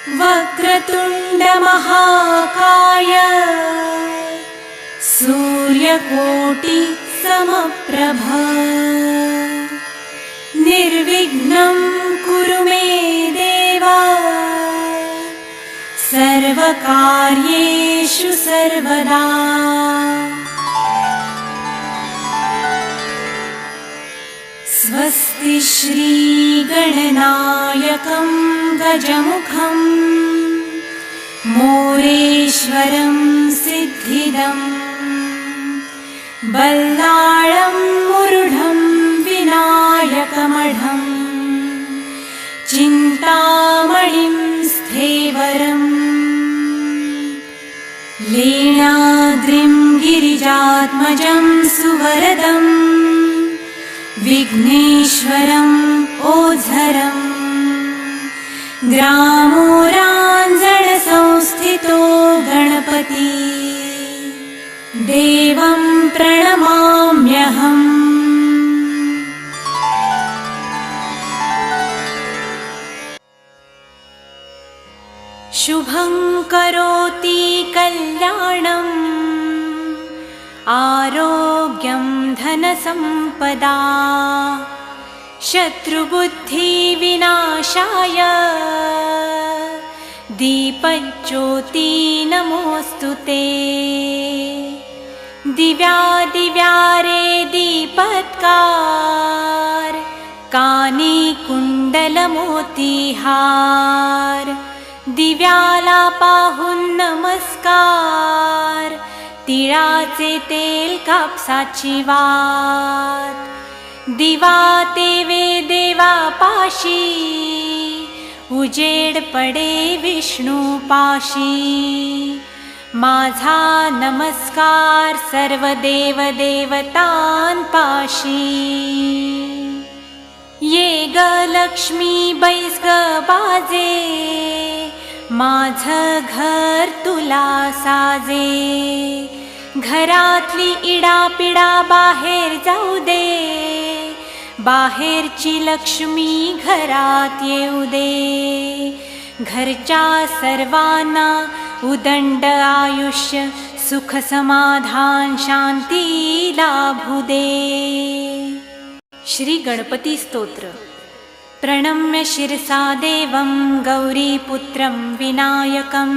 वक्रतुण्डमहाकाय सूर्यकोटिसमप्रभा निर्विघ्नं कुरु मे देव सर्वकार्येषु सर्वदा। स्वस्ति श्रीगणनायकं गजमुखं मोरेश्वरं सिद्धिदं बल्लाळं मुरुढं विनायकमढं चिन्तामणिं स्थेवरम् लीलाद्रिं गिरिजात्मजं सुवरदं विघ्नेश्वरम् ओझरं ग्रामोराञ्जनसंस्थितो गणपति देवं प्रणमाम्यहम्। शुभं करोति कल्याणम् आरोग्यं धनसम्पदा शत्रुबुद्धिविनाशाय दीपज्योति नमोऽस्तुते। दिव्यादिव्यारे दीपत्कार कानी कुण्डलमोतिहार दिव्याला नमस्कार तिळाचे तेल कापसाची वात दिवा तेवे देवापाशी उजेड पडे विष्णूपाशी। माझा नमस्कार सर्व देव देवतांपाशी। ये ग लक्ष्मी बैस ग बाजे माझं घर तुला साजे। घरातली इडापिडा बाहेर जाऊ दे बाहेरची लक्ष्मी घरात येऊ दे। घरच्या सर्वांना उदंड आयुष्य सुख समाधान शांती लाभू दे। श्री गणपती स्तोत्र। प्रणम्य शिरसा देवं गौरीपुत्रं विनायकं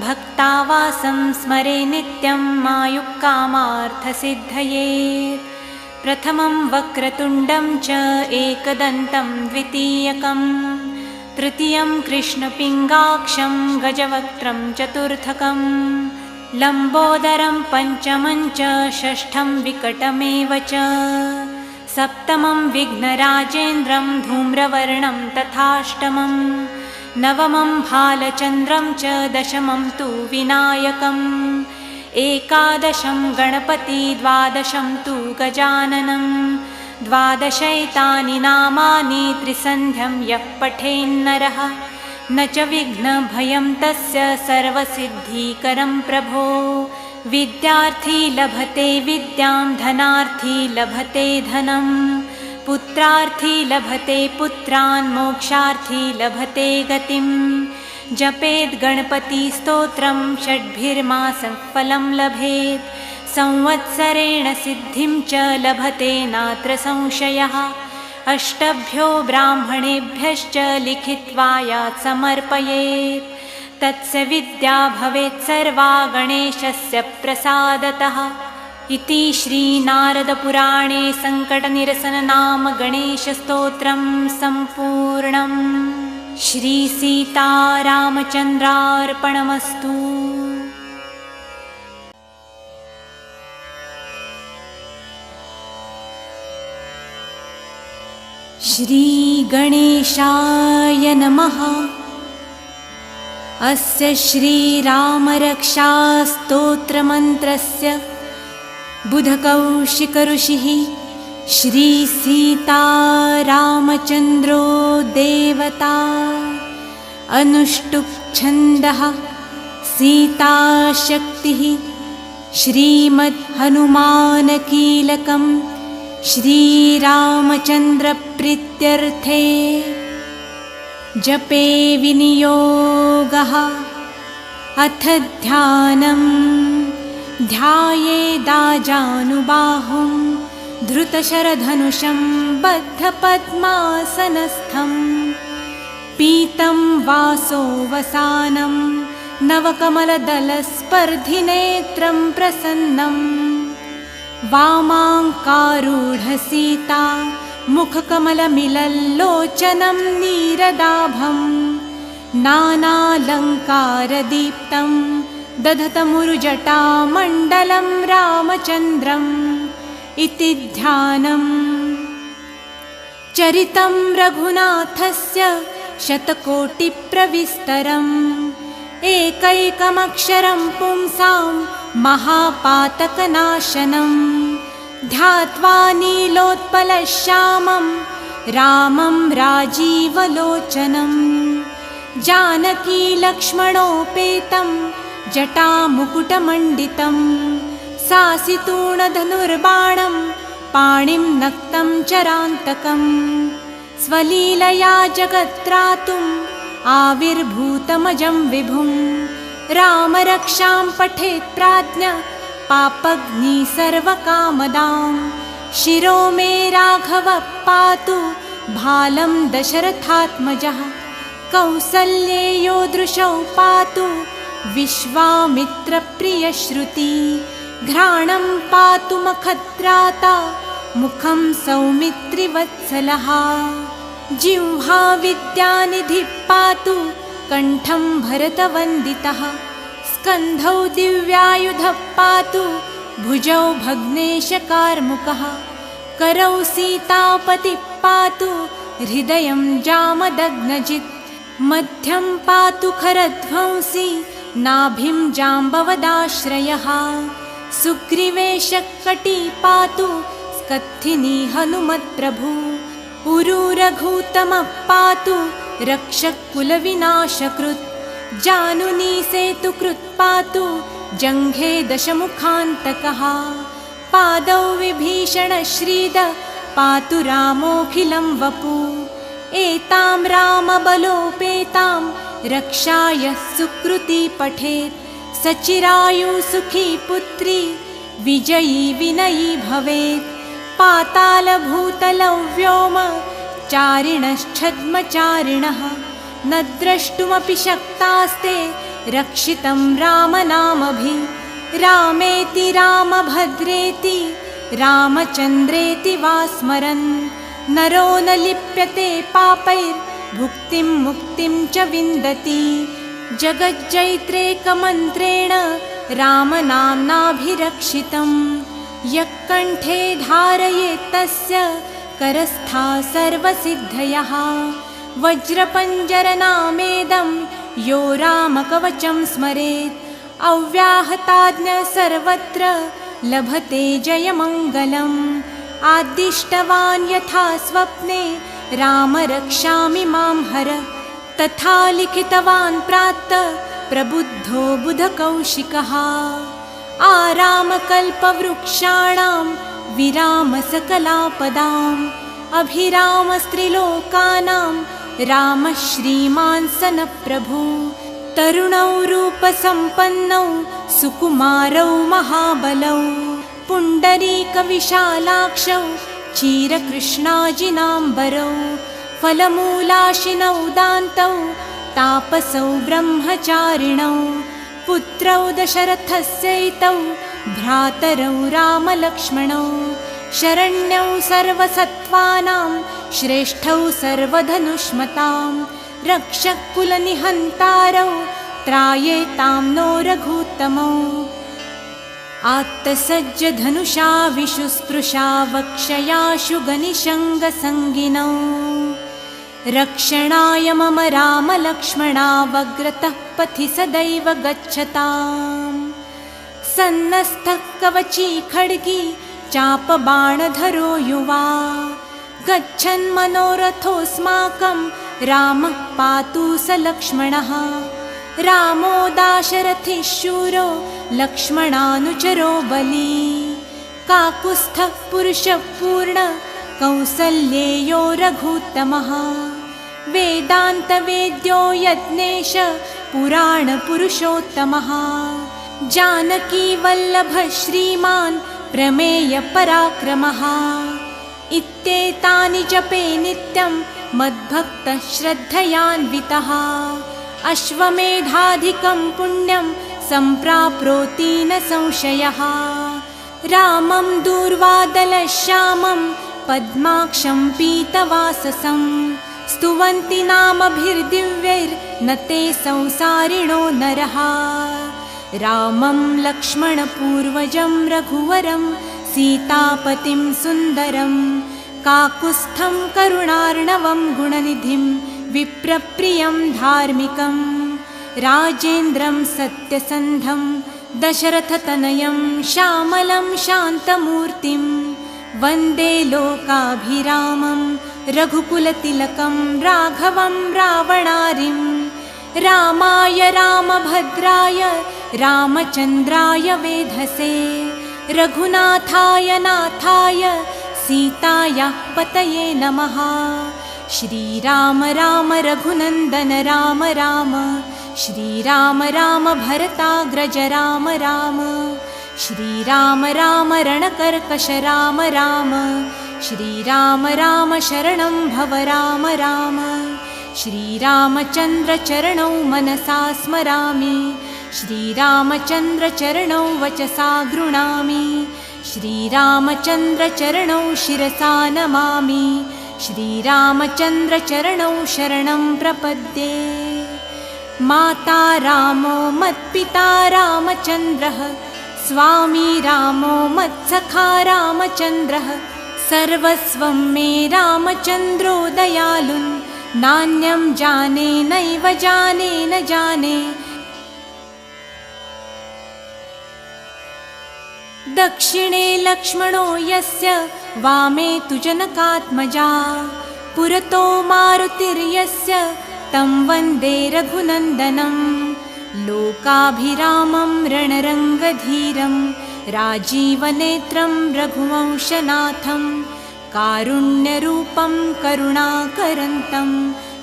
भक्तावासं स्मरे नित्यं आयुक्कामार्थसिद्धये। प्रथमं वक्रतुण्डं च एकदन्तं द्वितीयकं तृतीयं कृष्णपिङ्गाक्षं गजवक्त्रं चतुर्थकं लम्बोदरं पञ्चमं च षष्ठं विकटमेव च सप्तमं विघ्नराजेन्द्रं धूम्रवर्णं तथाष्टमं नवमं भालचन्द्रं च दशमं तु विनायकम् एकादशं गणपति द्वादशं तु गजाननं द्वादशैतानि नामानि त्रिसन्ध्यं यः पठेन्नरः न च विघ्नभयं तस्य सर्वसिद्धिकरं प्रभो। विद्यार्थी लभते विद्यां धनार्थी लभते धनं पुत्रार्थी लभते पुत्रान् मोक्षार्थी लभते गतिं। जपेद् गणपति स्तोत्रं षड्भिर्मासं फलं लभेत् संवत्सरेण सिद्धिं च लभते नात्र संशयः। अष्टभ्यो ब्राह्मणेभ्यश्च लिखित्वा यात् समर्पयेत् तस्य विद्या भवेत् सर्वा गणेशस्य प्रसादतः। इति श्रीनारदपुराणे संकटनिरसन नाम गणेशस्तोत्रं सम्पूर्णम्। श्रीसीतारामचन्द्रार्पणमस्तु। श्रीगणेशाय नमः। अस्य श्रीरामरक्षास्तोत्रमन्त्रस्य बुधकौशिकऋषिः श्रीसीतारामचन्द्रो देवता। अनुष्टुप् छन्दः सीताशक्तिः श्रीमद्हनुमानकीलकं श्रीरामचन्द्रप्रीत्यर्थे। जपे विनियोगः अथ ध्यानं ध्यायेदाजानुबाहुं धृतशरधनुषं बद्धपद्मासनस्थं पीतं वासोवसानं नवकमलदलस्पर्धिनेत्रं प्रसन्नं वामाङ्कारूढसीता मुखकमलमिलल्लोचनं नीरदाभं नानालङ्कारदीप्तं दधतमुरुजटामण्डलं रामचन्द्रम् इति ध्यानम्। चरितं रघुनाथस्य शतकोटिप्रविस्तरम् एकैकमक्षरं पुंसां महापातकनाशनं ध्यात्वा नीलोत्पलश्यामं रामं राजीवलोचनं जानकीलक्ष्मणोपेतं जटामुकुटमण्डितं सासितूणधनुर्बाणं पाणिं नक्तं चरान्तकं स्वलीलया जगत्त्रातुम् आविर्भूतमजं विभुं रामरक्षां पठेत् प्राज्ञ पापग्नि सर्वकामदां शिरो मे राघवः पातु भालं दशरथात्मजः कौसल्येयो दृशौ पातु विश्वामित्रप्रियश्रुति घ्राणं पातु मखत्राता मुखं सौमित्रिवत्सलः जिह्वा विद्यानिधिः पातु कण्ठं भरतवन्दितः स्कन्धौ दिव्यायुधः पातु भुजौ भग्नेशकार्मुकः करौ सीतापतिः पातु हृदयं जामदग्नजित् मध्यं पातु खरध्वंसी नाभिं जाम्बवदाश्रयः सुग्रीवेशकटी पातु स्कत्थिनी हनुमत्प्रभु उरुरघूतमः पातु रक्षकुलविनाशकृत् जानुनी सेतुकृत् पातु जङ्घे दशमुखान्तकः पादौ विभीषणश्रीद पातु रामोऽखिलं वपु एतां रामबलोपेतां रक्षाय सुकृती पठेत् सचिरायु सुखी पुत्री विजयी विनयी भवेत् पातालभूतलौ व्योम चारिणश्छद्मचारिणः न द्रष्टुमपि शक्तास्ते रक्षितं रामनामभिः रामेति रामभद्रेति रामचन्द्रेति वा स्मरन् नरो न लिप्यते पापैर्भुक्तिं मुक्तिं च विन्दति जगज्जैत्रेकमन्त्रेण रामनाम्नाभिरक्षितं यः कण्ठे धारयेत् तस्य करस्था सर्वसिद्धयः वज्रपञ्जरनामेदं यो रामकवचं स्मरेत् अव्याहताज्ञ सर्वत्र लभते जयमङ्गलम् आदिष्टवान् यथा स्वप्ने राम रक्षामि मां हर तथा लिखितवान् प्रातः प्रबुद्धो बुधकौशिकः आरामकल्पवृक्षाणां विरामसकलापदाम् अभिरामस्त्रिलोकानां रामः श्रीमान् सनप्रभु तरुणौ रूपसम्पन्नौ सुकुमारौ महाबलौ पुण्डरीकविशालाक्षौ क्षीरकृष्णाजिनाम्बरौ फलमूलाशिनौ दान्तौ तापसौ ब्रह्मचारिणौ पुत्रौ दशरथस्यैतौ भ्रातरौ रामलक्ष्मणौ शरण्यौ सर्वसत्त्वानां श्रेष्ठौ सर्वधनुष्मतां रक्षकुलनिहन्तारौ त्रायेतां नो रघूत्तमौ आत्तसज्जधनुषा विशुस्पृशा वक्षयाशु गनिशङ्गसङ्गिनौ रक्षणाय मम रामलक्ष्मणावग्रतः पथि सदैव गच्छताम् सन्नस्थः कवची खड्गी चापबाणधरो युवा गच्छन् मनोरथोऽस्माकं रामः पातु स लक्ष्मणः रामो दाशरथिः शूरो लक्ष्मणानुचरो बली काकुत्स्थः पुरुषः पूर्ण कौसल्येयो रघूत्तमः वेदान्तवेद्यो यज्ञेश पुराणपुरुषोत्तमः जानकीवल्लभ श्रीमान् प्रमेयपराक्रमः इत्येतानि जपे नित्यं मद्भक्तः श्रद्धयान्वितः अश्वमेधाधिकं पुण्यं सम्प्राप्नोति न संशयः रामं दूर्वादलश्यामं पद्माक्षं पीतवाससं स्तुवन्ति नामभिर्दिव्यैर्न ते संसारिणो नरः रामं लक्ष्मणपूर्वजं रघुवरं सीतापतिं सुन्दरं काकुत्स्थं करुणार्णवं गुणनिधिं विप्रप्रियं धार्मिकं राजेन्द्रं सत्यसन्धं दशरथतनयं श्यामलं शान्तमूर्तिं वन्दे लोकाभिरामं रघुकुलतिलकं राघवं रावणारिं रामाय रामभद्राय रामचन्द्राय वेधसे रघुनाथाय नाथाय सीतायाः पतये नमः श्रीराम राम रघुनन्दन राम राम श्रीराम राम भरताग्रज राम राम श्रीराम राम रणकर्कश राम राम श्रीराम राम शरणं भव राम राम श्रीरामचन्द्रचरणौ मनसा स्मरामि श्रीरामचन्द्रचरणौ वचसा गृह्णामि श्रीरामचन्द्रचरणौ शिरसा नमामि श्रीरामचन्द्रचरणौ शरणं प्रपद्ये माता रामो मत्पिता रामचन्द्रः स्वामी रामो मत्सखा रामचन्द्रः सर्वस्वं मे रामचन्द्रो दयालुन् नान्यं जाने नैव जाने न जाने दक्षिणे लक्ष्मणो यस्य वामे तु जनकात्मजा पुरतो मारुतिर्यस्य तं वन्दे रघुनन्दनं लोकाभिरामं रणरङ्गधीरं राजीवनेत्रं रघुवंशनाथं कारुण्यरूपं करुणाकरन्तं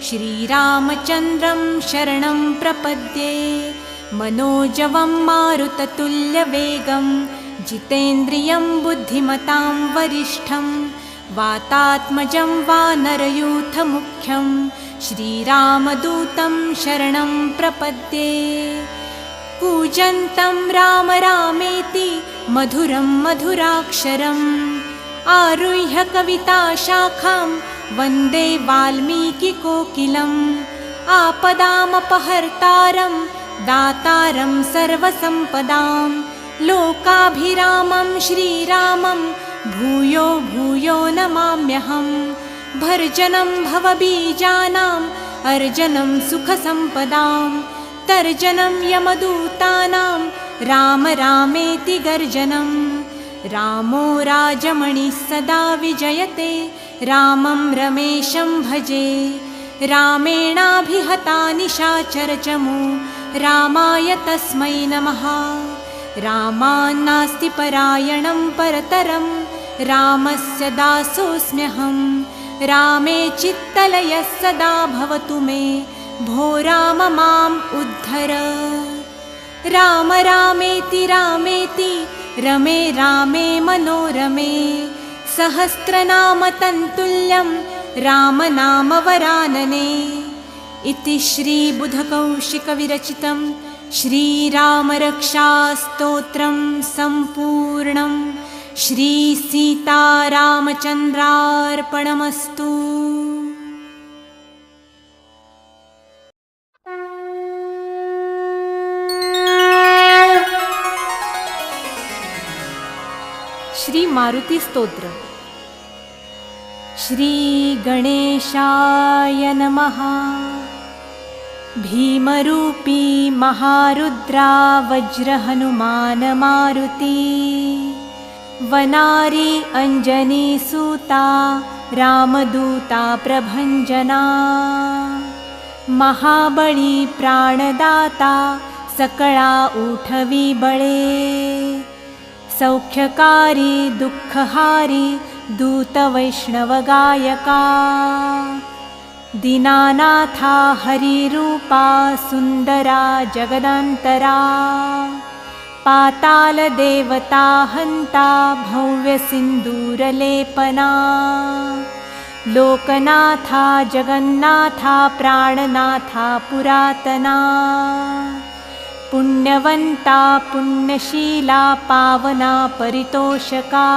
श्रीरामचन्द्रं शरणं प्रपद्ये मनोजवं मारुततुल्यवेगं जितेन्द्रियं बुद्धिमतां वरिष्ठं वातात्मजं वानरयूथमुख्यं श्रीरामदूतं शरणं प्रपद्ये कूजन्तं राम रामेति मधुरं मधुराक्षरम् आरुह्य कविताशाखां वन्दे वाल्मीकिकोकिलम् आपदामपहर्तारं दातारं सर्वसम्पदां लोकाभिरामं श्रीरामं भूयो भूयो नमाम्यहं भर्जनं भवबीजानाम् अर्जनं सुखसम्पदां तर्जनं यमदूतानां राम रामेति गर्जनं रामो राजमणिः सदा विजयते रामं रमेशं भजे रामेणाभिहता निशाचरचमू रामाय तस्मै नमः रामान्नास्ति परायणं परतरं रामस्य दासोऽस्म्यहं रामे चित्तलयः सदा भवतु मे भो राम माम् उद्धर राम रामेति रामेति रमे रामे मनोरमे सहस्रनाम तन्तुल्यं रामनामवरानने इति श्रीबुधकौशिकविरचितं श्रीरामरक्षास्तोत्रं सम्पूर्णं श्रीसीतारामचन्द्रार्पणमस्तु। श्री मारुति स्तोत्र। श्री गणेशाय नमः। भीमरूपी महारुद्रा वज्रहनुमान मारुति वनारी अंजनी सूता रामदूता प्रभंजना महाबली प्राणदाता सकळा उठवी बळे सौख्यकारी दुःखहारी दूत वैष्णव गायका दीनानाथा हरिरूपा सुन्दरा जगदन्तरा पातालदेवता हन्ता भव्यसिन्दूरलेपना लोकनाथा जगन्नाथा प्राणनाथा पुरातना पुण्यवन्ता पुण्यशीला पावना परितोषका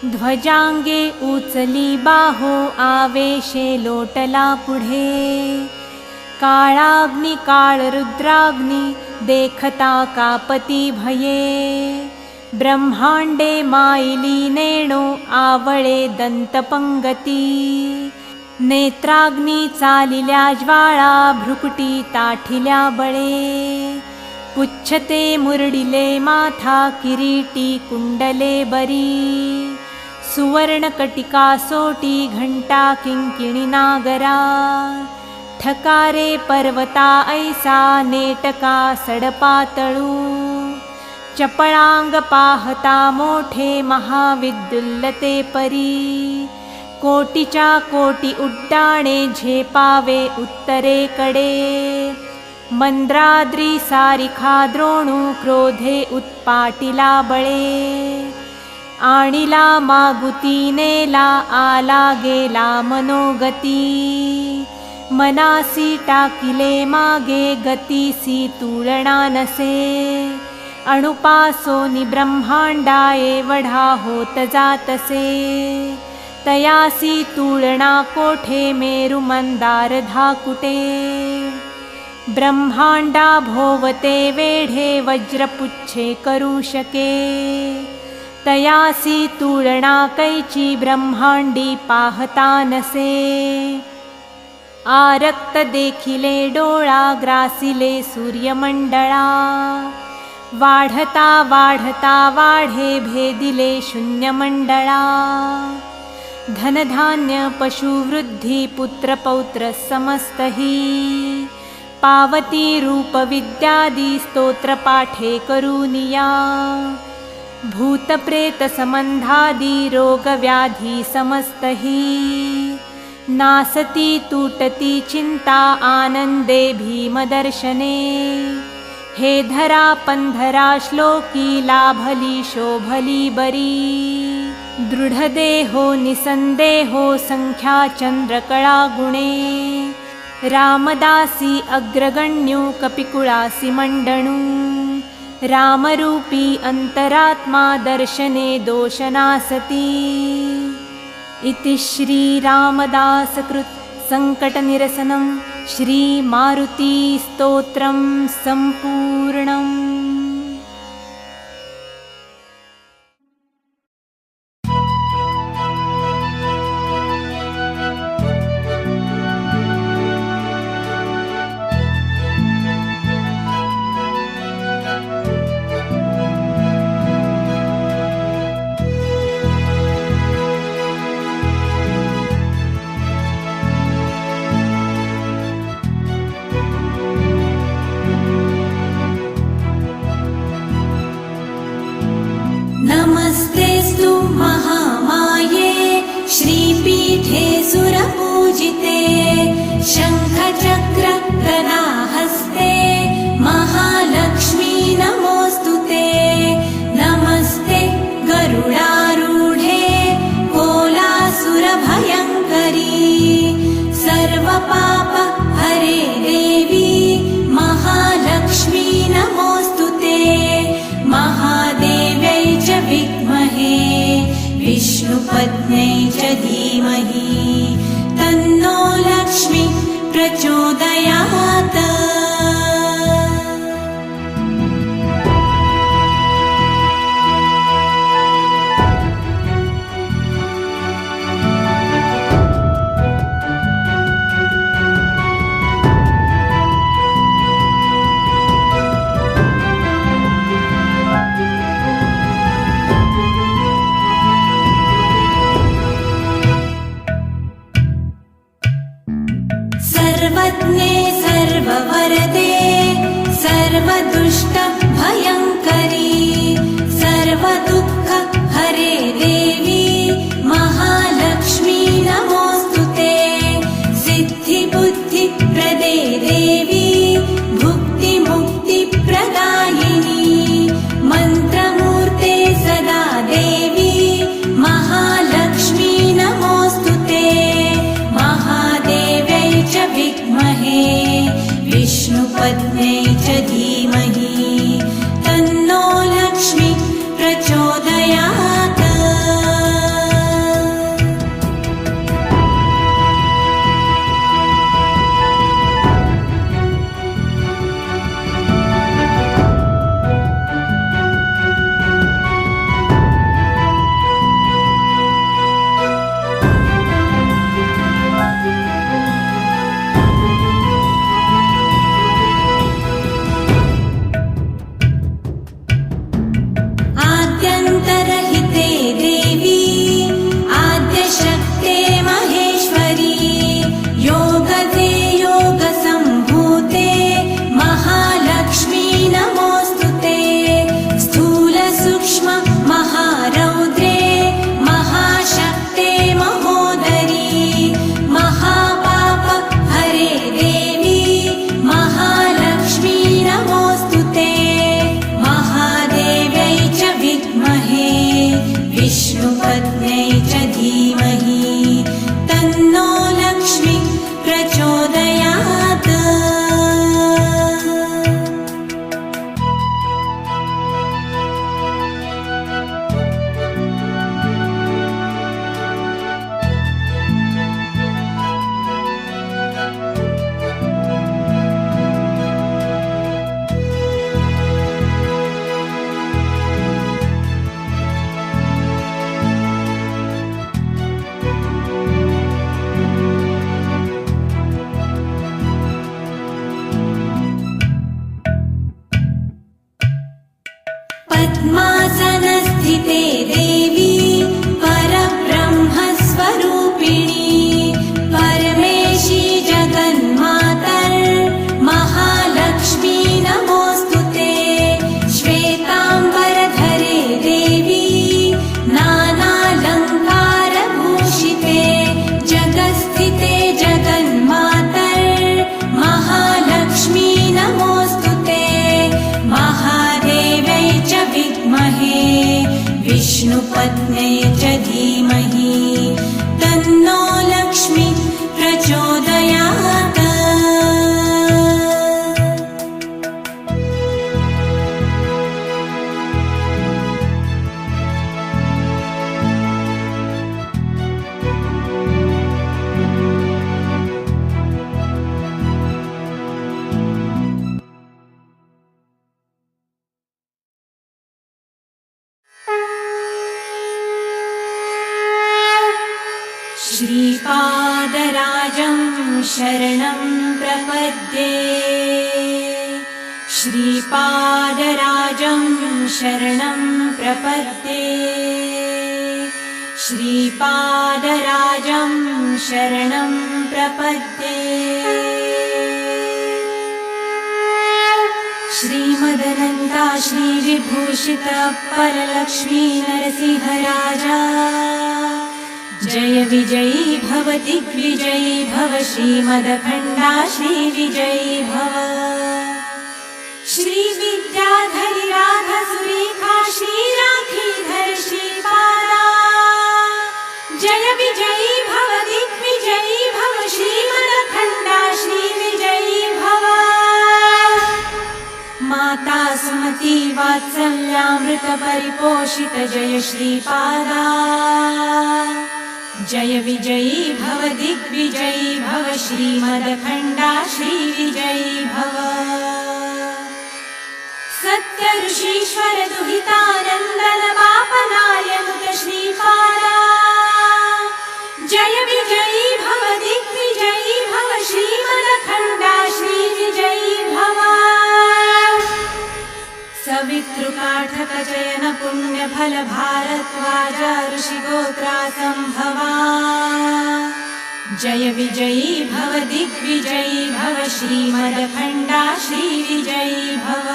ध्वजांगे उचली बाहो आवेशे लोटला पुढे काळाग्नि काळरुद्राग्नि देखता कापती भये ब्रह्मांडे मायली नेणो आवळे दंतपंगती नेत्राग्नी चालिल्या ज्वाळा भ्रुकुटी ताठिल्या बळे पुच्छते मुरडिले माथा किरीटी कुंडले बरी सुवर्णकटिका सोटी घंटा किंकिणी नागरा ठकारे पर्वता ऐसा नेटका सडपातळू चपळांग पाहता मोठे महाविद्युल्लते परी कोटीच्या कोटी उड्डाणे झेपावे उत्तरेकडे मंद्राद्री सारिखा द्रोणू क्रोधे उत्पाटिला बळे आणिला मागुती नेला आला गेला मनोगती मनासी टाकिले मागे गतीसी तुलना नसे अणुपासोनी ब्रह्मांडा एवढा होत जातसे तयासी तुलना कोठे मेरु मंदार धाकुटे ब्रह्मांडा भोवते वेढे वज्रपुच्छे करू शके तयासी तुलना कैची ब्रह्मांडी पाहता नसे आरक्त देखिले डोळा ग्रासिले सूर्यमंडळा वाढता वाढता वाढे भेदिले शून्यमंडळा धनधान्य पशुवृद्धी पुत्रपौत्र समस्तही पावती रूप विद्यादी स्तोत्र पाठे करूनिया भूतप्रेत संबंधादी रोग व्याधी समस्तही नासती तुटती चिंता आनंदे भीमदर्शने हे धरा पंधरा श्लोकी लाभली शोभली बरी दृढदेहो निसंदेहो संख्या चंद्रकळा गुणे रामदासी अग्रगण्यो कपिकुळासी मंडणू रामरूपी अंतरात्मा दर्शने दोषनासती इति श्री रामदासकृत संकटनिरसनं श्री मारुती स्तोत्रं संपूर्णम्। नमस्तेस्तु महामाये श्रीपीठे सुरपूजिते शङ्खचक्र गदाहस्ते महालक्ष्मी नमोऽस्तुते नमस्ते गरुडारूढे कोलासुरभयङ्करी सर्वपाप हरे देवी महालक्ष्मी नमोऽस्तुते महादेव्यै च विद्महे विष्णुपत्न्यै च धीमहि तन्नो लक्ष्मी प्रचोदयात्। सर्वज्ञे सर्ववरदे सर्वदुष्ट भयङ्करी सर्वदुःख हरे देवी महालक्ष्मी नमोऽस्तुते विष्णुपत्न्यै च धीमहि तन्नो लक्ष्मी प्रचोदयात्। आद्यन्तरहिते देवी आद्यशक्ते महेश्वरी योगदे योगसम्भूते महालक्ष्मी नमोऽस्तुते। स्थूलसूक्ष्म महारौद्रे महाशक्ते महोदरी महापाप हरे देवी महालक्ष्मी नमोऽस्तुते। महादेव्यै च विद्महे विष्णुपत्न्यै च धीमहि तन्नो लक्ष्मी प्रचोदयात्। पद्मासनस्थिते देवी परब्रह्मस्वरूपिणी परमेशी जगन्मातर् महालक्ष्मी नमोऽस्तुते। श्वेताम्बरधरे देवी नानालङ्कारभूषिते जगत्स्थिते जगन्मातर् महालक्ष्मी नमोऽस्तुते। महादेव्यै च विद्महे विष्णुपत्न्यै च धीमहि तन्नो लक्ष्मी प्रचोदयात्। श्रीपादराजं शरणं प्रपद्ये श्रीपादराजं शरणं प्रपद्ये श्रीपादराजं शरणं प्रपद्ये। श्रीमदनन्ता श्रीविभूषित परलक्ष्मी नरसिंहराजा जय विजयी भव दिग्विजयी भव श्रीमदखण्डा श्रीविजयी भव। श्रीविद्याधरी राधा सुरेखा श्रीराखीधर श्रीपादा जय विजयी भव दिग्विजयी भव श्रीमदखण्डा श्रीविजयी भव। माता सुमति वात्सल्यामृत परिपोषित जय श्रीपादा जय विजयी भव दिग्विजयी भव श्रीमदखण्डा श्रीविजयी भव। सत्य ऋषीश्वर दुहितानन्दन पापनायनुत श्रीपादा जय विजयी भव दिग्विजयी भव श्रीमदखण्डा श्रीविजयी भव। सवितृकाठक चयन पुण्य फल भारद्वाज ऋषिगोत्रा संभवा जय विजयी भव दिग्विजयी भव श्रीमदखण्डा श्रीविजयी भव।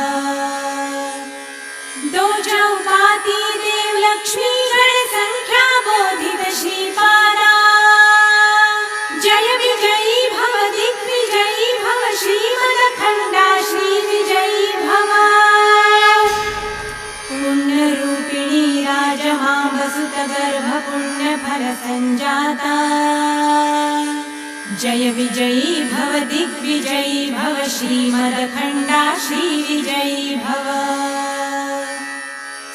दोजौपाती देव लक्ष्मी गण संख्या बोधित श्रीपादा जय विजयी भव दिग्विजयी भव श्रीमदखण्डा श्रीविजयी भव। पुण्यरूपिणी राजमाम्बसुत गर्भ पुण्य फल संजाता जय विजयी भव दिग्विजयी भव भव श्रीमदखण्डा श्रीविजयी भव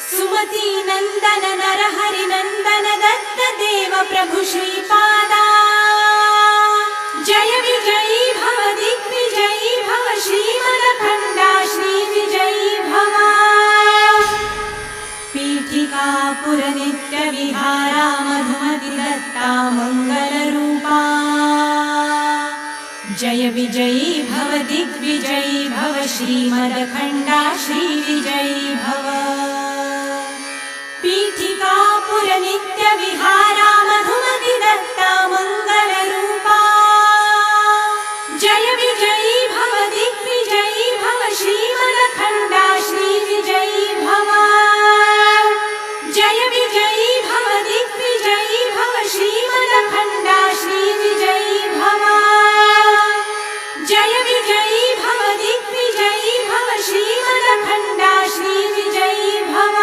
सुमती नन्दन नरहरि नन्दन दत्त देव प्रभु श्रीपादा जय विजयी भव दिग्विजयी भव श्रीमदखण्डा श्रीविजयी भव पीठिकापुर नित्यविहारा मधुमति दत्ता मङ्गलरूपा जय विजयी भव दिग्विजयी भव श्रीमदखण्डा श्रीविजयी भव पीठिकापुर नित्यविहारा मधुमति दत्ता मङ्गलरूपा जय विजयी भव दिग्विजयी भव श्रीमदखण्डा श्रीविजयी भव जय विजयी भव दिग्विजयी भव श्रीमदखण्डा श्रीविजयी भव जय विजयी भव दिग्विजयी भव श्रीमदखण्डा श्रीविजयी भव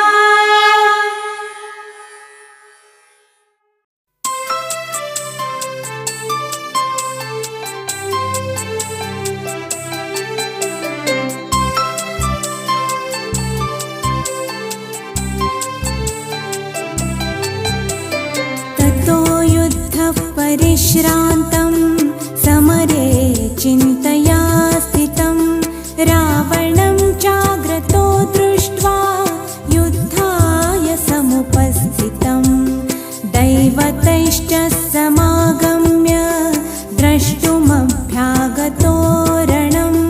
परिश्रान्तं समरे चिन्तया स्थितं रावणं जाग्रतो दृष्ट्वा युद्धाय समुपस्थितं दैवतैश्च समागम्य द्रष्टुमभ्यागतो रणम्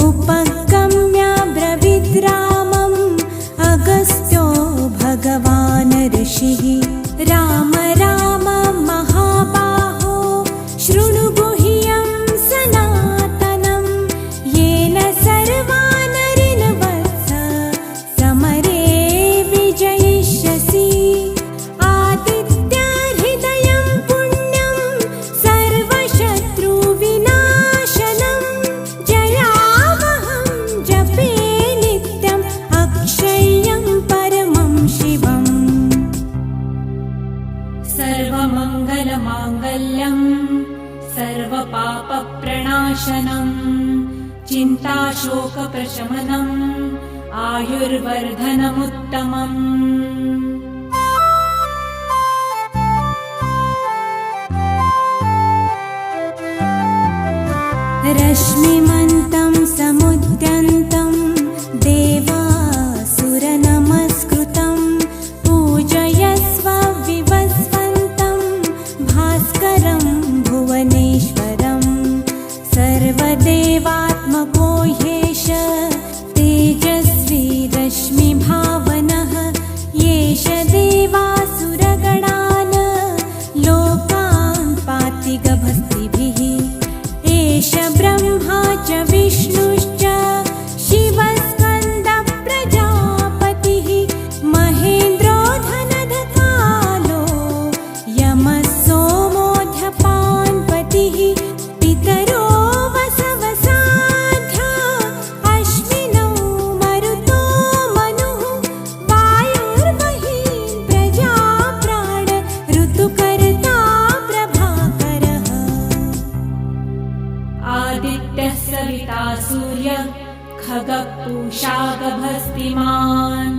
उपगम्य ब्रवीद् रामम् अगस्त्यो भगवान् ऋषिः राम राम महाबाहो शृणु गुह्यं सनातनं येन सर्वा नरिन् वत्स समरे विजयिष्यसि आदित्यहृदयं पुण्यं सर्वशत्रुविनाशनं जयावहं जपे नित्यम् अक्षय्यं परमं शिवम् सर्वमङ्गलमाङ्गल्यं सर्वपापप्रणाशनं चिन्ताशोकप्रशमनम् आयुर्वर्धनमुत्तमम् रश्मिमन्तं समुद्यन्तं देवासुरनमस्कृतं पूजयस्व विवस्वन्तं भास्करं भुवनेश्वरं सर्वदेवात्मको ह्येष तेजस्वी रश्मिभावनः येष देवासुरगणान् लोकान् पाति गभस्तिभिः एष ब्रह्मा च विष्णुश्च शिवस्कन्द प्रजापतिः महेन्द्रो धनधकालो यमः सोमोऽध्यपान्पतिः पितरो वसवसाध्या अश्विनौ मरुतो मनुः वायुर्वहीन् प्रजाप्राण ऋतुकर्ता प्रभाकरः आदित्यः सविता सूर्य खगपूषा गभस्तिमान्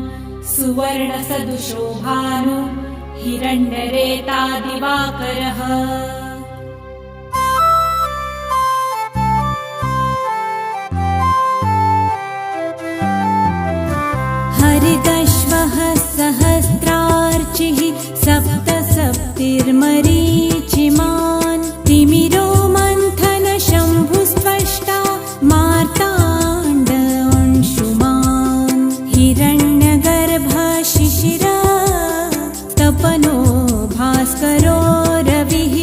सुवर्णसदृशो भानु हिरण्यरेता दिवाकरः हरिदश्वः सहस्रार्चिः सप्त सप्तिर्मरीचिमान् तिमिरो मन्थन शम्भुस्त्वष्टा मार्ताण्ड अंशुमान् हिरण्यगर्भ शिशिर तपनो भास्करो रविः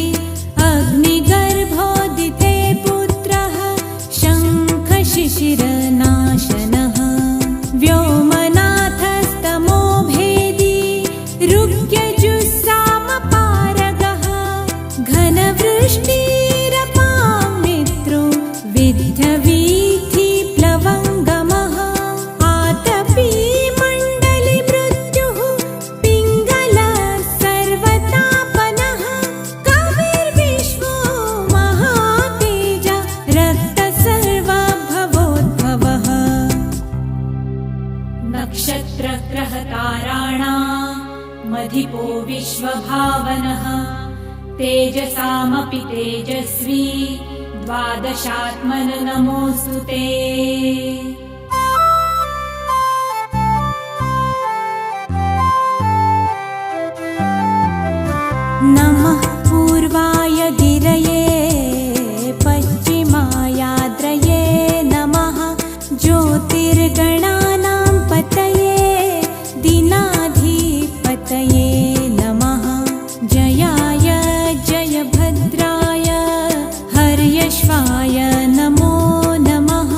अधिपो विश्वभावनः तेजसामपि तेजस्वी द्वादशात्मन नमोऽस्तु ते। नमः पूर्वाय गिरये पश्चिमायाद्रये नमः ज्योतिर्गणानां पतये दीनाधिपतये नमः जयाय जयभद्राय हर्यश्वाय नमो नमः।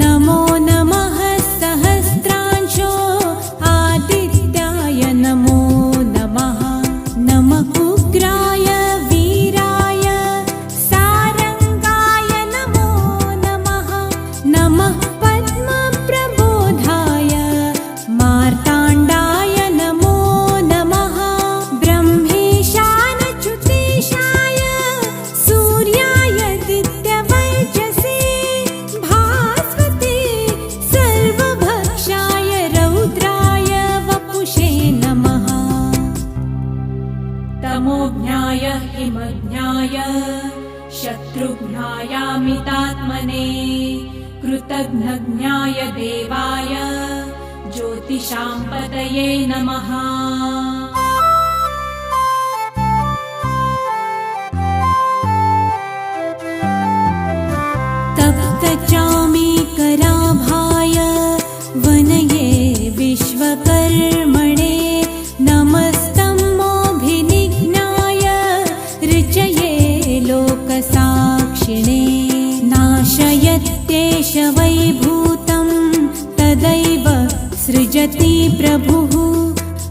नमो नमः सहस्रांशो आदित्याय नमो नमः। नमः उग्राय वीराय सारंगाय नमो नमः। नमः पद्मप्रबोधाय मार्ताण्डाय नमो नमः। ब्रह्मेशानच्युतेशाय सूर्याय दित्यवर्चसे भास्वते सर्वभक्षाय रौद्राय वपुषे नमः। तमोज्ञाय हिमज्ञाय शत्रुघ्नायामितात्मने कृतघ्नज्ञाय देवाय ज्योतिषां पतये नमः। तप्तचामीकराभाय वनये विश्वकर्मणे नमस्तमोभिनिघ्नाय ऋचये लोकसाक्षिणे। नाशयत्येष वैभूतं तदैव सृजति प्रभुः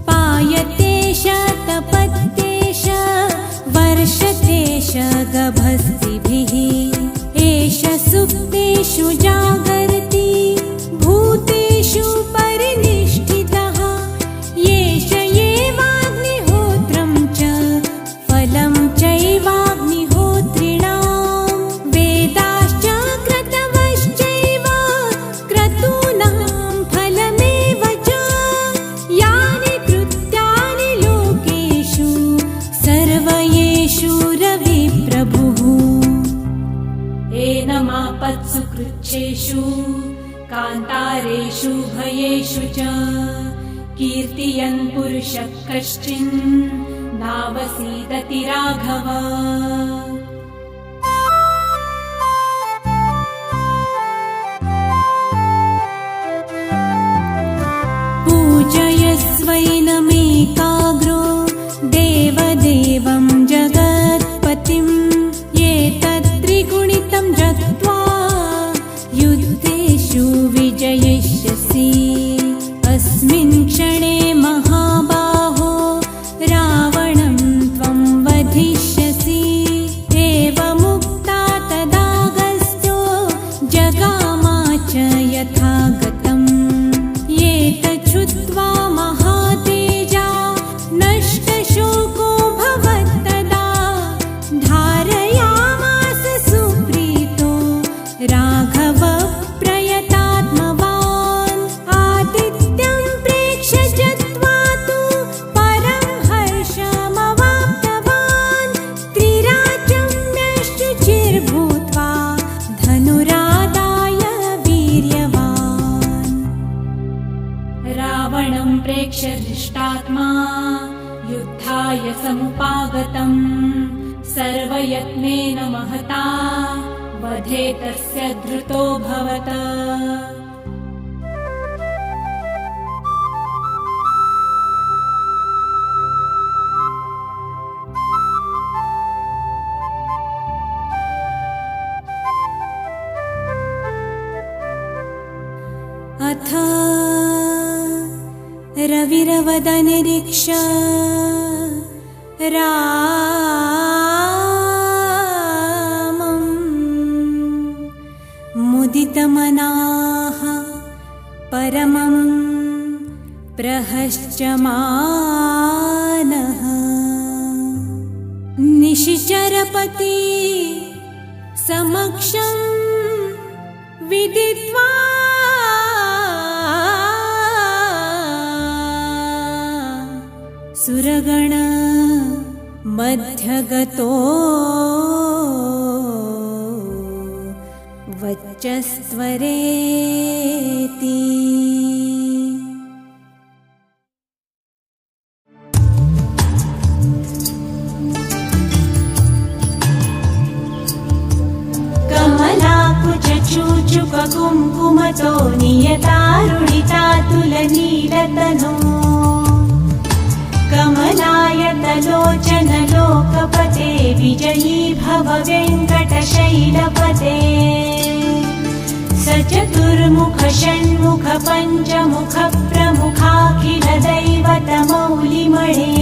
पायतेष तपत्येष वर्षतेष गभस्तिभिः। एष सुप्तेषु जागर्ति भूतेषु परिनिष्ठितः येष एवाग्निहोत्रं च फलं चैवाग्निहोत्रिणां वेदाश्च क्रतवश्चैव क्रतूनां फलमेव च यानि कृत्यानि लोकेषु सर्वयेषु रविप्रभुः। एनमापत्सु कृच्छेषु कान्तारेषु भयेषु च कीर्तयन् पुरुषः कश्चिन् नावसीदति राघव। पूजयस्वैनमेकाग्रो देवदेवं जगत्पतिं एतत्त्रिगुणितं जप्त्वा युद्धेषु विजयिष्यसि। अस्मिन् क्षणे महाबाहो रावणं त्वं वधिष्यसि। एवमुक्ता तदागस्त्यो जगामाच यथागतम्। एतच्छ्रुत्वा महातेजा नष्टशोको भवत्तदा धारयामास सुप्रीतो राघव प्रयतात्मवान्। आदित्यं प्रेक्ष्य जत्वा तु परं हर्षमवाप्तवान्। त्रिराजन्यश्चुचिर्भूत्वा धनुरादाय वीर्यवान्। रावणं प्रेक्ष्य धृष्टात्मा युद्धाय समुपागतम् सर्वयत्नेन महता वधे तस्य धृतोऽभवत्। अथ रविरवदनिरीक्ष्य रामं मुदितमनाः परमं प्रहस्यमानः। निशिचरपति समक्षं विदित्वा सुरगण मध्यगतो वच्चस्त्वरेति कमलाकुचूचुककुङ्कुमतो नियतारुणितातुलनीलतनो कमलायतलोचनलोकपते विजयी भव वेङ्कटशैलपते सचतुर्मुख षण्मुख पञ्चमुख प्रमुखाखिलदैवतमौलिमणे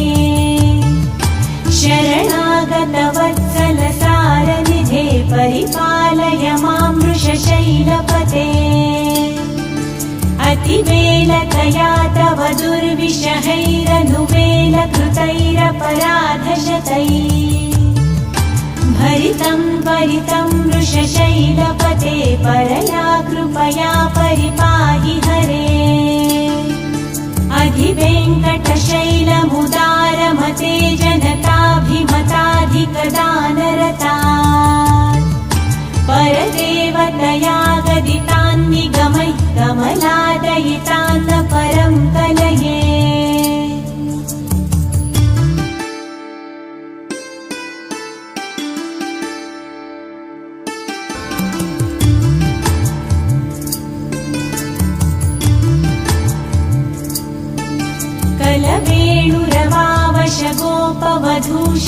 शरणागतवत्सल सारनिधे परिपालय मां वृषशैलपते अतिवेलतया तव दुर्विषहैरनुवेलकृतैरपराधशतैः भरितं परितं वृषशैलपते परया कृपया परिपाहि हरे अधिवेङ्कटशैलमुदारमते जनताभिमताधिकदानरता परदेवतया गदितान्निगमैः कमलादयितान्न परं कलये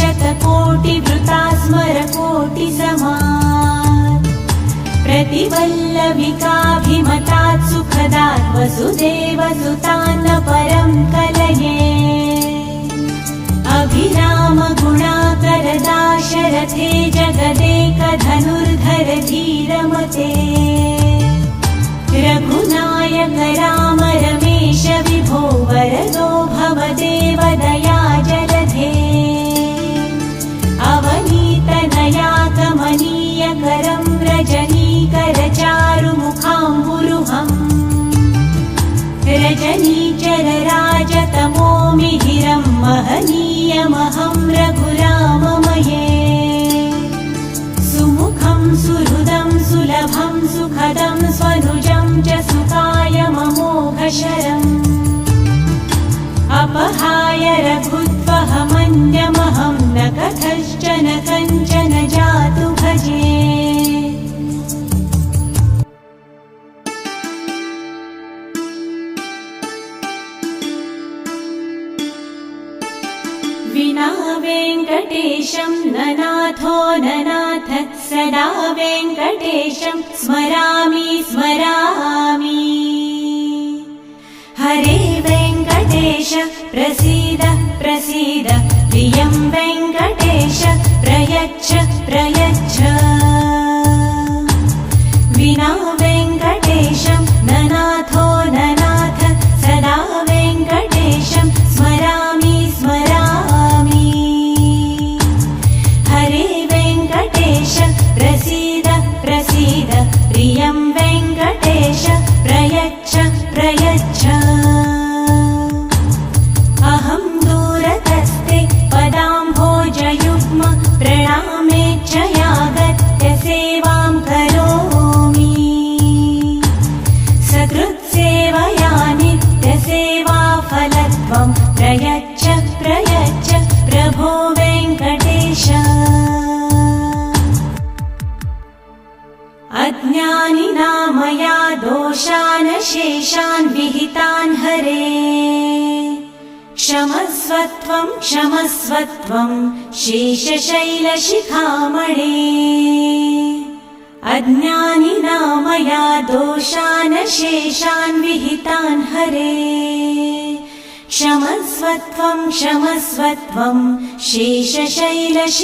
कलवेणुरवावशगोपवधूशतकोटिवृता स्मरकोटिसमात् प्रतिवल्लविकाभिमतात् सुखदात् वसुदेवसुतान्न परं कलये अभिरामगुणाकरदाशरथे जगदेकधनुर्धर धीरमते रघुनायक राम रमेश विभो वरदो भवदेवदया जलधे अवनीतनया कमनीयकरं रजनीकरचारुमुखाम्बुरुहम् रजनीचरराजतमो मिहिरं महनीयमहं रघुराममये सुमुखं सुहृदं सुलभं सुखदं स्वनुजं च सुकायममोघशरम् अपहाय रघुत्वहमन्यमहं न कथश्चन कञ्चन जातु भजे विना वेङ्कटेशं ननाथो ननाथः सदा वेङ्कटेशं स्मरामि स्मरामि हरे वेङ्कटेश प्रसीद प्रसीद प्रियं वेङ्कटेश प्रयच्छ प्रयच्छ विना वेङ्कटेशं ननाथो ननाथ सदा वेङ्कटेशं स्मरामि स्मरामि हरे वेङ्कटेश प्रसीद प्रसीद प्रियं वेङ्कटेश प्रयच्छ प्रयच्छ अहं दूरतस्ते पदाम्भोजयुग्म प्रणामेच्छयागत्य सेवां करोमि सकृत्सेवया नित्यसेवाफलत्वं प्रयच्छ प्रयच्छ प्रभो वेङ्कटेश अज्ञानिना मया दोषान् शेषान् विहितान् हरे क्षमस्वत्वं क्षमस्वत्वं शेषशैलशिखामणे अज्ञानिना मया दोषान् शेषान् विहितान् हरे क्षमस्वत्वं क्षमस्वत्वं शेषशैलशिखामणे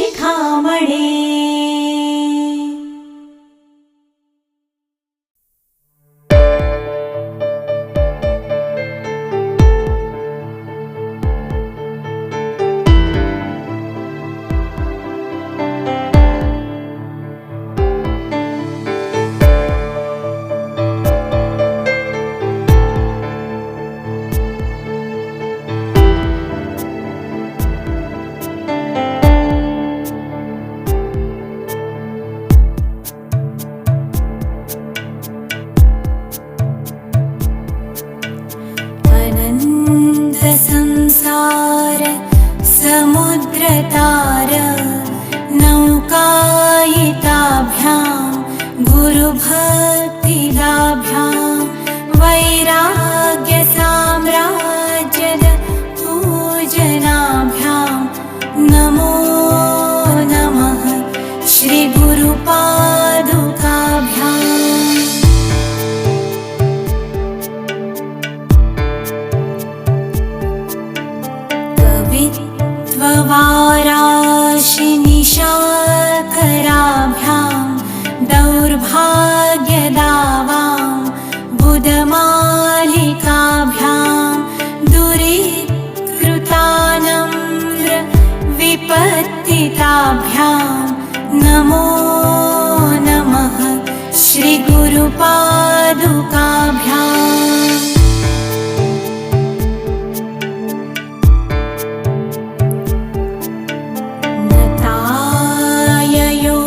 नताययो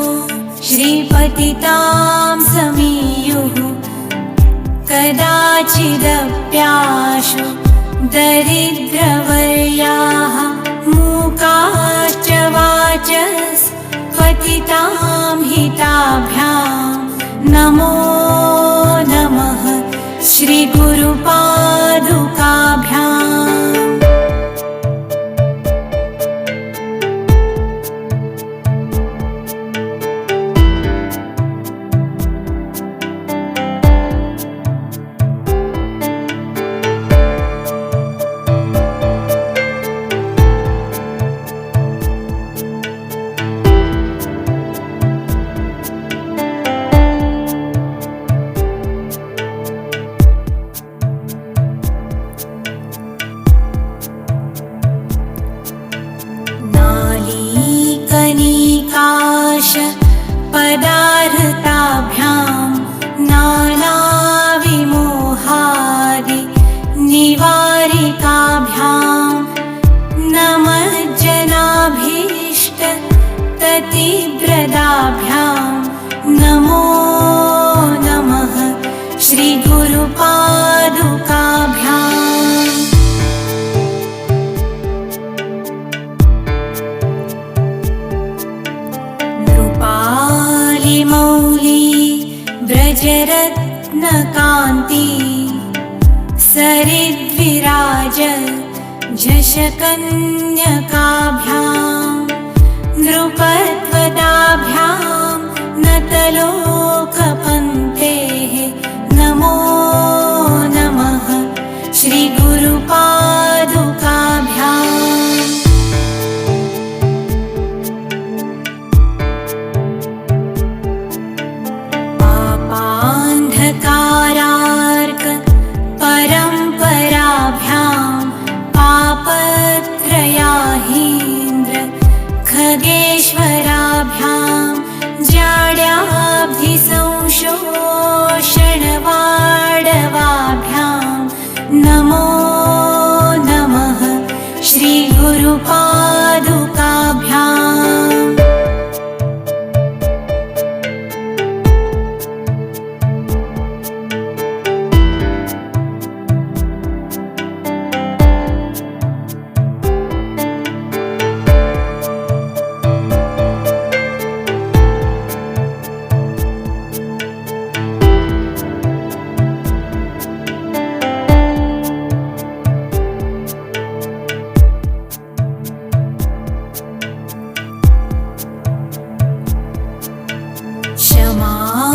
श्रीपतितां समीयुः कदाचिदप्याशु दरिद्रवर्याः मूकाश्च वाचस्पतितां हिताभ्यां नमो नमः श्रीगुरुपादुकाभ्याम्। नालीकनिकाश पदार्थाभ्यां नानाविमोहादि निवारिकाभ्यां नमज्जनाभीष्ट ततिव्रताभ्यां नमो नमः श्रीगुरुपादुकाभ्याम्। मौली व्रजरत्नकान्ति सरिद्विराज झषकन्यकाभ्यां नृपत्वदाभ्यां नतलोकपङ्क्तेः नमो नमः श्रीगुरुपादुकाभ्याम्। पापान्धकारार्क परम्पराभ्यां पापत्रयाहीन्द्र खगेश्वराभ्यां जाड्याब्धिसंशोषणवाडवाभ्यां नमो नमः श्रीगुरुपादुकाभ्याम्।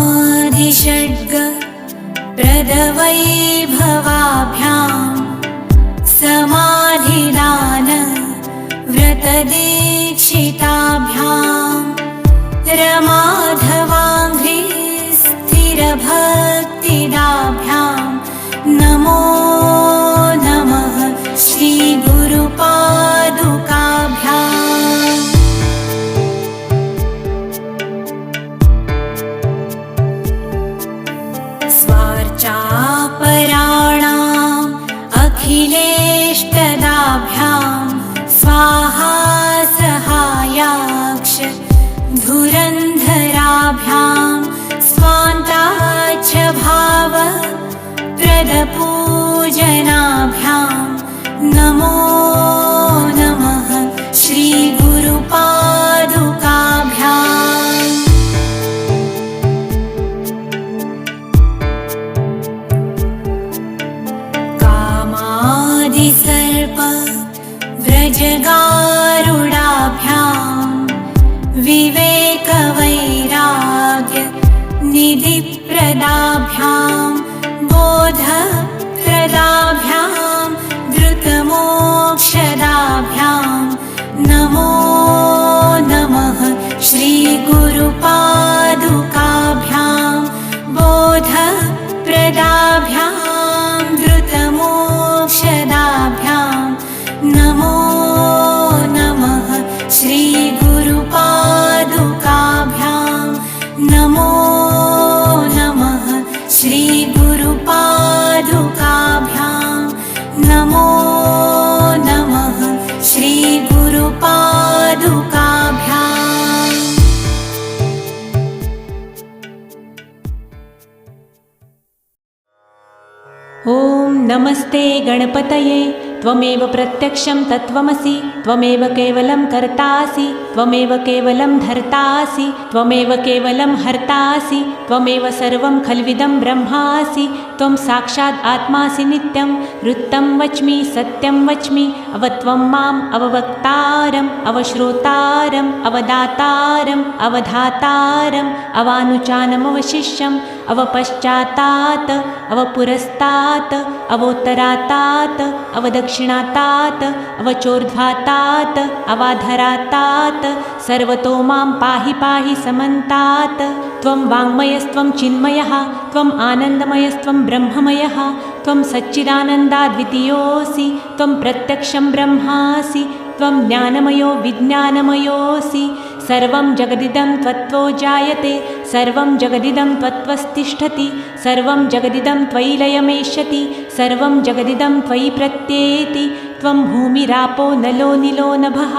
क्षमाधिषड्ग प्रदवैभवाभ्यां समाधिदान व्रतदीक्षिताभ्यां रमाधवाङ्घ्रि स्थिरभक्तिदाभ्यां नमो नमः श्रीगुरुपादुकाभ्याम्। स्वार्चापराणाम् अखिलेष्टदाभ्यां स्वाहा सहायाक्ष धुरन्धराभ्यां स्वान्ताच्च भाव प्रदपूजनाभ्यां नमो नमः श्रीगुरुपादुकाभ्याम्। सर्प व्रजगारुडाभ्यां विवेकवैराग्य निधिप्रदाभ्यां बोधप्रदाभ्यां धृतमोक्षदाभ्यां नमो नमः श्रीगुरुपादुकाभ्यां बोधप्रदाभ्यां धृतमोक्षदाभ्यां नमो ॐ नमस्ते गणपतये त्वमेव प्रत्यक्षं तत्त्वमसि त्वमेव केवलं कर्तासि त्वमेव केवलं धर्तासि त्वमेव केवलं हर्तासि त्वमेव सर्वं खल्विदं ब्रह्मासि त्वं साक्षात् आत्मासि नित्यं वृत्तं वच्मि सत्यं वच्मि अवत्वं माम् अववक्तारम् अवश्रोतारम् अवदातारम् अवधातारम् अवानुचानमवशिष्यम् अवपश्चातात् अवपुरस्तात् अवोत्तरातात् अवदक्षिणातात् अवचोर्ध्वातात् अवाधरातात् सर्वतो मां पाहि पाहि समन्तात् त्वं वाङ्मयस्त्वं चिन्मयः त्वम् आनन्दमयस्त्वं ब्रह्ममयः त्वं सच्चिदानन्दाद्वितीयोऽसि त्वं प्रत्यक्षं ब्रह्मासि त्वं ज्ञानमयो विज्ञानमयोऽसि सर्वं जगदिदं त्वत्तो जायते सर्वं जगदिदं त्वत्वस्तिष्ठति सर्वं जगदिदं त्वयि लयमेष्यति सर्वं जगदिदं त्वयि प्रत्येति त्वं भूमिरापो नलो निलो नभः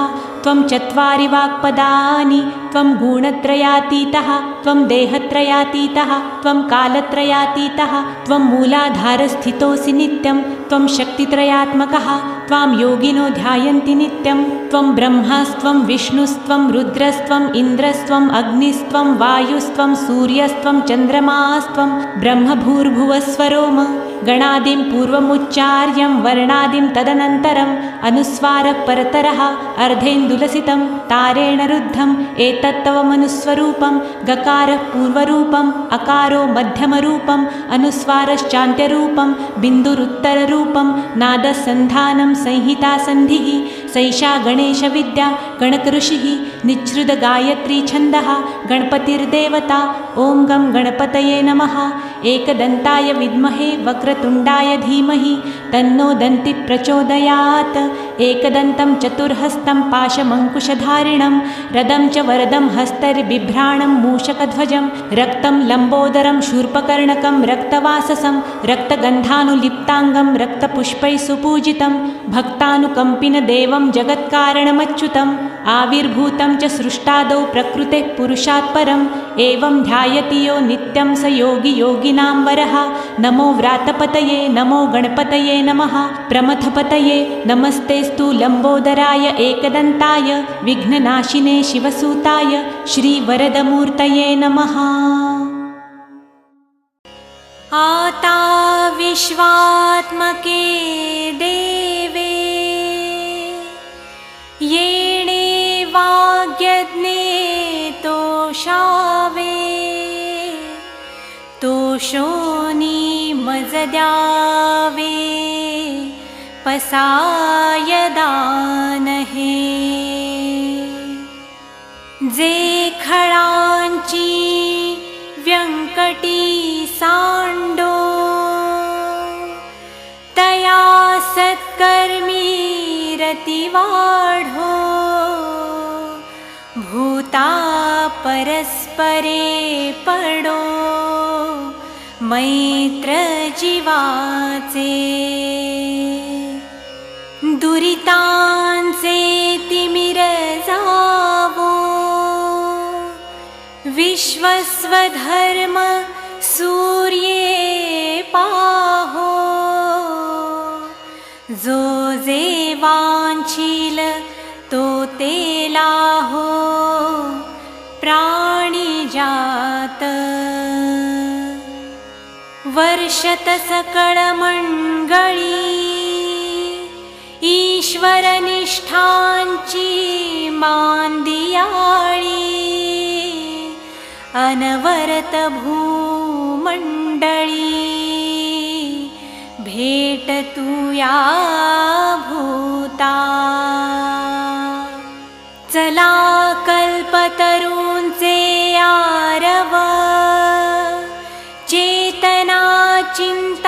त्वं चत्वारि वाक्पदानि त्वं गुणत्रयातीतः त्वं देहत्रयातीतः त्वं कालत्रयातीतः त्वं मूलाधारस्थितोऽसि नित्यं त्वं शक्तित्रयात्मकः त्वां योगिनो ध्यायन्ति नित्यं त्वं ब्रह्मास्त्वं विष्णुस्त्वं रुद्रस्त्वम् इन्द्रस्त्वम् अग्निस्त्वं वायुस्त्वं सूर्यस्त्वं चन्द्रमास्त्वं ब्रह्मभूर्भुवस्वरोम गणादिं पूर्वमुच्चार्यं वर्णादिं तदनन्तरम् अनुस्वारः परतरः अर्धेन्दुलसितं तारेण रुद्धम् एतत्तव मनुस्वरूपं गकारः पूर्वरूपम् अकारो मध्यमरूपम् अनुस्वारश्चान्त्यरूपं बिन्दुरुत्तररूपं नादसन्धानं संहितासन्धिः सैषा गणेशविद्या गणकऋषिः निच्छ्रुतगायत्री छन्दः गणपतिर्देवता ॐ गं गणपतये नमः एकदन्ताय विद्महे वक्रतुण्डाय धीमहि तन्नो दन्तिः प्रचोदयात् एकदन्तं चतुर्हस्तं पाशमङ्कुशधारिणं रदं च वरदं हस्तैर्बिभ्राणं मूषकध्वजं रक्तं लम्बोदरं शूर्पकर्णकं रक्तवाससं रक्तगन्धानुलिप्ताङ्गं रक्तपुष्पैः सुपूजितं भक्तानुकम्पिनदेवं जगत्कारणमच्युतम् आविर्भूतं च सृष्टादौ प्रकृतेः पुरुषात् परम् एवं ध्यायति यो नित्यं स योगी योगिनां वरः नमो व्रातपतये नमो गणपतये नमः प्रमथपतये नमस्तेस्तु लम्बोदराय एकदन्ताय विघ्ननाशिने शिवसूताय श्रीवरदमूर्तये नमः। आता विश्वात्मके देवे येणे वाग्यज्ञे तोषावे तोषोनी मजद्यावे पसायदानहे जे खळांची व्यंकटी सांडो तया सत्कर्मी रतिवाढो भूता परस्परे पडो मैत्र जीवाचे दुरितांचे तिमिर जावो विश्वस्वधर्म सूर्ये पाहो जो जे वांछील तो तेलाहो प्राणिजात वर्षत सकळ मंडळी ईश्वरनिष्ठांची मांदियाळी अनवरत भूमंडळी भेट तुया भूता चला कल्पतरूंचे आरव चेतना चिंतामणींचे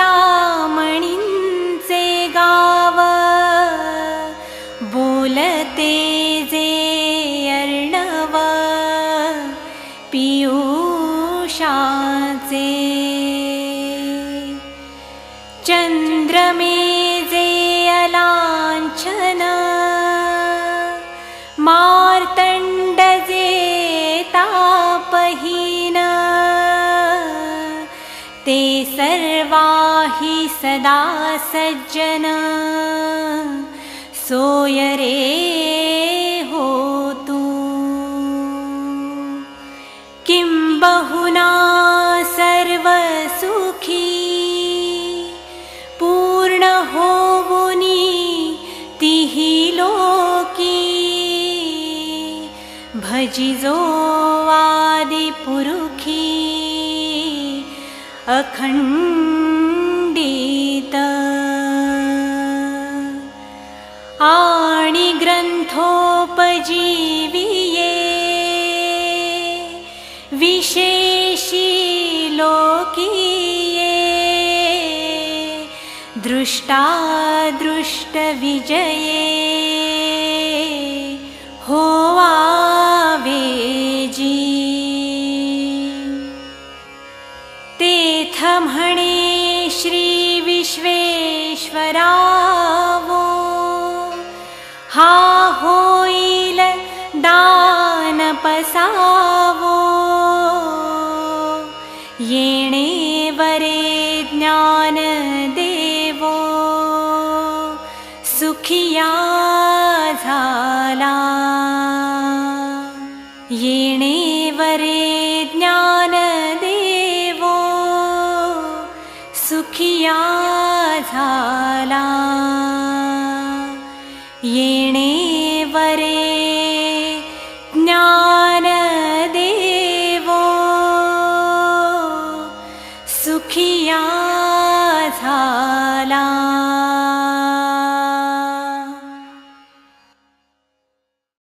गाव बोलते जे अर्णव पियुषाचे चंद्रमे जे अलांछन मार्तंड जे तापहीन ते सर्वाहीन राही सदा सज्जन सोय रे हो तू किं बहुना सर्व सुखी पूर्ण होवुनी तिही लोकी भजिजो आदि पुरुखी अखंडित आणि ग्रंथोपजीविये विशेषी लोकीये दृष्टादृष्ट विजये होवावेजी तेथ म्हणे श्री विश्वेश्वरावो हा होईल दान पसावो येणे वरे ज्ञान देवो सुखिया झाला येणे वरे ज्ञान देवो सुखिया झाला येणे वरे ज्ञान देवो सुखिया झाला।